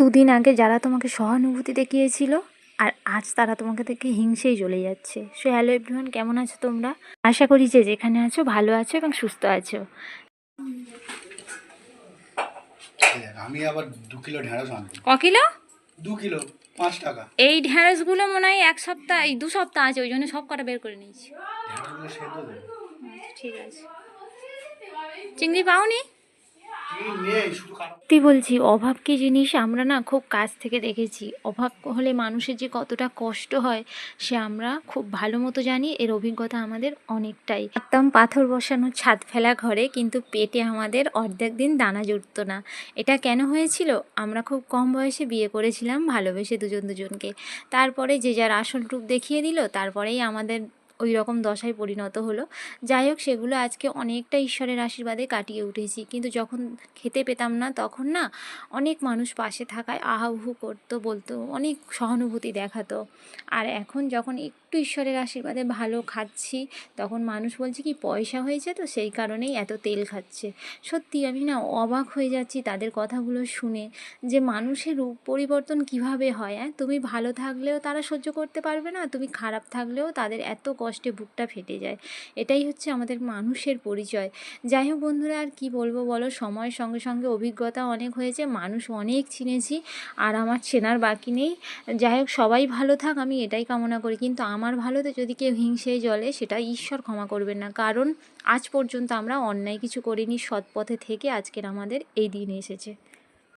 দুদিন আগে যারা তোমাকে সহানুভূতি দেখিয়েছিল আর আজ তারা তোমাকে দেখে হিংসেই চলে যাচ্ছে। সো হ্যালো এভরিওয়ান, কেমন আছো তোমরা? আশা করি যে যেখানে আছো ভালো আছো এবং সুস্থ আছো। আমি আবার 2 কিলো ঢেঁড়স আনবো। ক কিলো? 2 কিলো 5 টাকা। এই ঢ্যাঁড়সগুলো মনে হয় এক সপ্তাহ, এই 2 সপ্তাহ আছে, ওই জন্য সব কটা বের করে নিয়েছি। ঢেঁড়সগুলো সেদ্ধ দেবো। আচ্ছা, ঠিক আছে। চিংড়ি পাওনি? নেই, শুধু কালো। সত্যি বলছি, অভাব কি জিনিস আমরা না খুব কাছ থেকে দেখেছি। অভাব হলে মানুষের যে কতটা কষ্ট হয় সে আমরা খুব ভালো মতো জানি। এর অভিজ্ঞতা আমাদের অনেকটাই। একদম পাথর বসানো ছাদ ফেলা ঘরে, কিন্তু পেটে আমাদের অর্ধেক দিন দানা জুটতো না। এটা কেন হয়েছিল? আমরা খুব কম বয়সে বিয়ে করেছিলাম, ভালোবেসে দুজন দুজনকে। তারপরে যে যার আসল রূপ দেখিয়ে দিল, তারপরেই আমাদের ওই রকম দশায় পরিণত হলো। যাই হোক, সেগুলো আজকে অনেকটা ঈশ্বরের আশীর্বাদে কাটিয়ে উঠেছি। কিন্তু যখন খেতে পেতাম না, তখন না অনেক মানুষ পাশে থাকায় আহাহু করতো, বলতো, অনেক সহানুভূতি দেখাতো। আর এখন যখন একটু ঈশ্বরের আশীর্বাদে ভালো খাচ্ছি, তখন মানুষ বলছে কি পয়সা হয়েছে তো সেই কারণেই এত তেল খাচ্ছে। সত্যি আমি না অবাক হয়ে যাচ্ছি তাদের কথাগুলো শুনে, যে মানুষের রূপ পরিবর্তন কিভাবে হয়। তুমি ভালো থাকলেও তারা সহ্য করতে পারবে না, তুমি খারাপ থাকলেও তাদের এত কষ্টে বুকটা ফেটে যায়। এটাই হচ্ছে আমাদের মানুষের পরিচয়। যাই হোক বন্ধুরা, আর কি বলবো বলো, সময়ের সঙ্গে সঙ্গে অভিজ্ঞতা অনেক হয়েছে, মানুষ অনেক চিনেছি, আর আমার চেনার বাকি নেই। যাই হোক, সবাই ভালো থাক, আমি এটাই কামনা করি। কিন্তু আমার ভালোতে যদি কেউ হিংসেই জ্বলে, সেটা ঈশ্বর ক্ষমা করবেন না। কারণ আজ পর্যন্ত আমরা অন্যায় কিছু করিনি, সৎ পথে থেকে আজকের আমাদের এই দিন এসেছে।